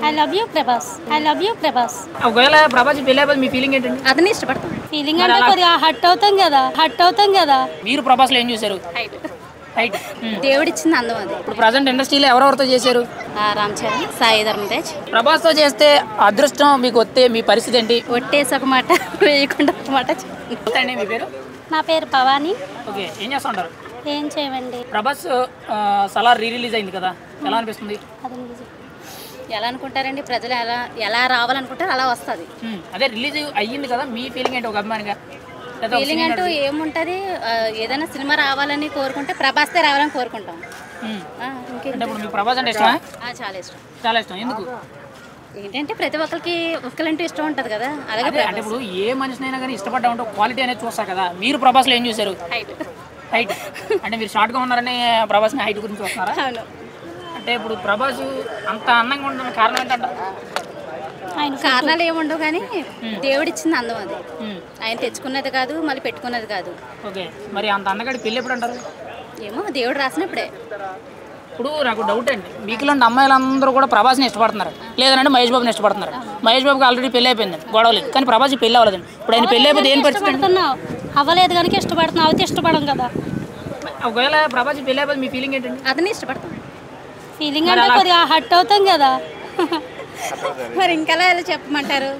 I love you Prabhas. I love you Prabhas. ఒకవేళ ప్రభాస్ పెళ్ళైపోతే మీ feeling ఏంటండి? అతన్ని ఇష్టపడతాం. ఫీలింగ్ అంటే కొద్దిగా హట్ అవుతాం కదా. మీరు ప్రభాస్లో ఏం చూసారు? హైట్. దేవుడిచ్చింది అందం అది. ఇప్పుడు ప్రజెంట్ ఇండస్ట్రీలో ఎవరెవరితో చేశారు? రామ్ చరణ్, సాయి ధరమ్ తేజ్. ప్రభాస్తో చేస్తే అదృష్టం మీకు వస్తే మీ పరిస్థితి ఏంటి? ఒట్టేసి ఒక మాట వేయకుండా ఒక మాట. మీ పేరు? నా పేరు భవాని. ఓకే, ఏం చేస్తుంటారు? ఏం చేయమండి. ప్రభాస్ సలార్ రిలీజ్ అయింది కదా, ఎలా అనిపిస్తుంది? ఎలా అనుకుంటారండి ప్రజలు? ఎలా రావాలనుకుంటారు అలా వస్తుంది. అదే రిలీజ్ అయ్యింది కదా, మీ ఫీలింగ్ ఏంటి ఒక అభిమానిగా? ఫీలింగ్ అంటూ ఏముంటుంది? ఏదైనా సినిమా రావాలని కోరుకుంటే ప్రభాస్తే రావాలని కోరుకుంటాం. ఇప్పుడు మీకు ప్రభాస్ అంటే ఇష్టమా? చాలా ఇష్టం. చాలా ఇష్టం. ఎందుకు? ఏంటంటే ప్రతి ఒక్కరికి ఒక్కలంటూ ఇష్టం ఉంటుంది కదా, అలాగే అంటే ఇప్పుడు ఏ మనిషినైనా కానీ ఇష్టపడ్డా ఉంటే క్వాలిటీ అనేది చూస్తారు కదా. మీరు ప్రభాస్లో ఏం చూసారు? హైట్. అంటే మీరు షార్ట్గా ఉన్నారని ప్రభాస్ని హైట్ గురించి వస్తున్నారా? అంటే ఇప్పుడు ప్రభాస్ అంత అందంగా ఉండడానికి కారణం ఏంటంటారు? కారణాలు ఏముండవు కానీ దేవుడిచ్చింది అందం అది. ఆయన తెచ్చుకున్నది కాదు, మళ్ళీ పెట్టుకున్నది కాదు. ఓకే, మరి అంత అందగాడి పెళ్ళి ఎప్పుడు అంటారు? ఏమో దేవుడు రాసినప్పుడే. ఇప్పుడు నాకు డౌట్ అండి, మీకులాంటి అమ్మాయిలందరూ కూడా ప్రభాస్ని ఇష్టపడుతున్నారు, లేదంటే మహేష్ బాబుని ఇష్టపడుతున్నారు. మహేష్ బాబుకి ఆల్రెడీ పెళ్ళి అయిపోయింది, గొడవలేదు. కానీ ప్రభాస్ పెళ్ళి అవ్వలేదండి. ఇప్పుడు ఆయన పెళ్ళి అయిపోతే ఏం పరిస్థితి? అవ్వలేదు కనుక ఇష్టపడుతున్నావు, అయితే ఇష్టపడం కదా. ఒకవేళ ప్రభాస్ పెళ్ళి అయిపోతే మీ ఫీలింగ్ ఏంటండి? అతన్ని ఇష్టపడతాం. ఫీలింగ్ అంటే కొద్దిగా హట్ అవుతాం కదా. మరి ఇంకెలా చెప్పమంటారు?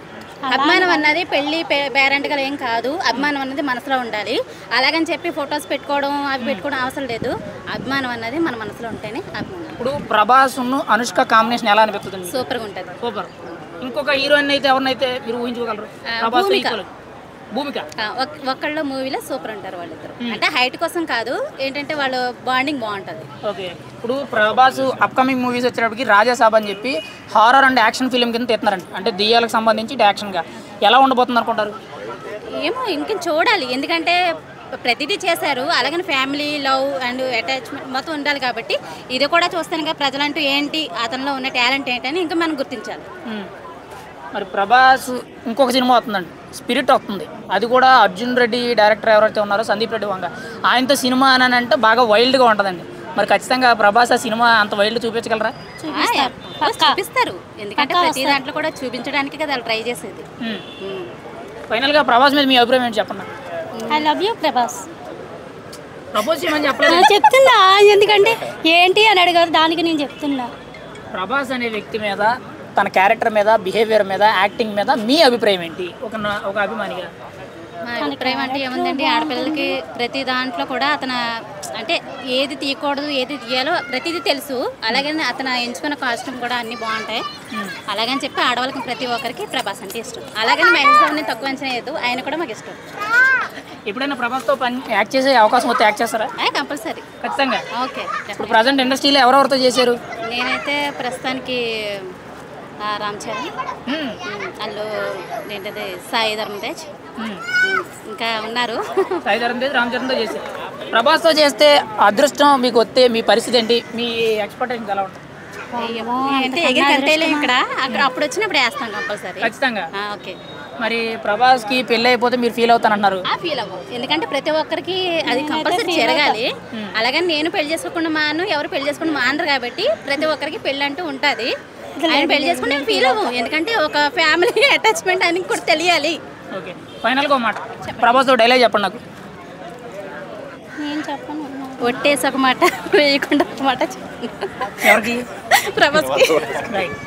అభిమానం అన్నది పెళ్లి పేరెంట్గా ఏం కాదు. అభిమానం అన్నది మనసులో ఉండాలి. అలాగని చెప్పి ఫొటోస్ పెట్టుకోవడం అవి పెట్టుకోవడం అవసరం లేదు. అభిమానం అన్నది మన మనసులో ఉంటేనే అభిమానం. ఇప్పుడు ప్రభాస్ అనుష్క కాంబినేషన్ ఎలా అనిపిస్తుంది? సూపర్గా ఉంటుంది. సూపర్. ఇంకొక హీరోయిన్ అయితే ఎవరినైతే మీరు ఊహించుకోగలరు? ప్రభాస్ భూమిక. ఒక్కళ్ళ మూవీలో సూపర్ ఉంటారు వాళ్ళిద్దరు. అంటే హైట్ కోసం కాదు, ఏంటంటే వాళ్ళ బాండింగ్ బాగుంటుంది. ఓకే, ఇప్పుడు ప్రభాస్ అప్కమింగ్ మూవీస్ వచ్చేటప్పటికి రాజాసాబ్ అని చెప్పి హారర్ అండ్ యాక్షన్ ఫిలిం కింద తీస్తున్నారండి. అంటే దెయ్యాలకు సంబంధించి యాక్షన్గా ఎలా ఉండబోతుంది అనుకుంటారు? ఏమో ఇంకేం చూడాలి. ఎందుకంటే ప్రతిదీ చేశారు, అలాగని ఫ్యామిలీ లవ్ అండ్ అటాచ్మెంట్ మొత్తం ఉండాలి. కాబట్టి ఇది కూడా చూస్తాను ప్రజలంటూ ఏంటి, అతనిలో ఉన్న టాలెంట్ ఏంటని ఇంకా మనం గుర్తించాలి. మరి ప్రభాస్ ఇంకొక సినిమా వస్తుందండి, స్పిరిట్ వస్తుంది. అది కూడా అర్జున్ రెడ్డి డైరెక్టర్ ఎవరైతే ఉన్నారో సందీప్ రెడ్డి వంగ, ఆయనతో సినిమా అని అంటే బాగా వైల్డ్గా ఉంటుందండి. మరి ఖచ్చితంగా ప్రభాస్ ఆ సినిమా అంత వైల్డ్ చూపించగలరా? చూపిస్తారు, ఎందుకంటే ప్రతి దాంట్లో కూడా చూపించడానికి కదా ట్రై చేసేది. ఫైనల్గా ప్రభాస్ మీద మీ అభిప్రాయం ఏంటి చెప్పండి? I love you Prabhas. Propose చేయమని చెప్పలేదు. చెప్తున్నా, ఎందుకంటే ఏంటి అని అడిగారు, దానికి నేను చెప్తున్నా. ప్రభాస్ అనే వ్యక్తి మీద, తన క్యారెక్టర్ మీద, బిహేవియర్ మీద, యాక్టింగ్ మీద మీ అభిప్రాయం ఏంటి ఒక అభిమానిగా? మా అభిప్రాయం అంటే ఏముందండి, ఆడపిల్లలకి ప్రతి దాంట్లో కూడా అతను అంటే ఏది తీయకూడదు ఏది తీయాలో ప్రతిదీ తెలుసు. అలాగే అతను ఎంచుకున్న కాస్ట్యూమ్ కూడా అన్నీ బాగుంటాయి. అలాగని చెప్పి ఆడవాళ్ళకి ప్రతి ఒక్కరికి ప్రభాస్ అంటే ఇష్టం. అలాగని మహేష్ బాబుని తక్కువ అంచనా లేదు, ఆయన కూడా మాకు ఇష్టం. ఎప్పుడైనా ప్రభాస్తో యాక్ట్ చేసే అవకాశం వస్తే యాక్ట్ చేస్తారా? కంపల్సరీ, ఖచ్చితంగా. ఓకే. ఇప్పుడు ప్రజెంట్ ఇండస్ట్రీలో ఎవరెవరితో చేశారు? నేనైతే ప్రస్తుతానికి రామ్ చరణ్, అందులో ఏంటది సాయి ధరమ్ తేజ్, ఇంకా ఉన్నారు. సాయి ధరమ్ తేజ్, రామ్ చరణ్తో చేశారు. ప్రభాస్తో చేస్తే అదృష్టం మీకు వస్తే మీ పరిస్థితి ఏంటి? మీ ఎక్స్పెక్టేషన్ ఎలా ఉంటుంది? అంటే ఎగిరి కంటేలే ఇక్కడ అప్పుడు వచ్చినప్పుడు వేస్తాం కంపల్సరీ, ఖచ్చితంగా. ఓకే. మరి ప్రభాస్కి పెళ్ళి అయిపోతే మీరు ఫీల్ అవుతానంటున్నారు? ఫీల్ అవ్వం, ఎందుకంటే ప్రతి ఒక్కరికి అది కంపల్సరీ జరగాలి. అలాగని నేను పెళ్లి చేసుకోకుండా మాను, ఎవరు పెళ్లి చేసుకోకుండా మానరు. కాబట్టి ప్రతి ఒక్కరికి పెళ్ళి అంటూ ఉంటుంది. ఆయన పెళ్లి చేసుకుంటే ఫీల్ అవ్వం, ఎందుకంటే ఒక ఫ్యామిలీ అటాచ్మెంట్ అని కూడా తెలియాలి. ఓకే, ఫైనల్గా మాట ప్రభాస్ డైలాగ్ చెప్పండి నాకు. నేను చెప్పను, ఒట్టేసి ఒక మాట వేయకుండా ఒక మాట. ఎవరికి? ప్రభాస్కి.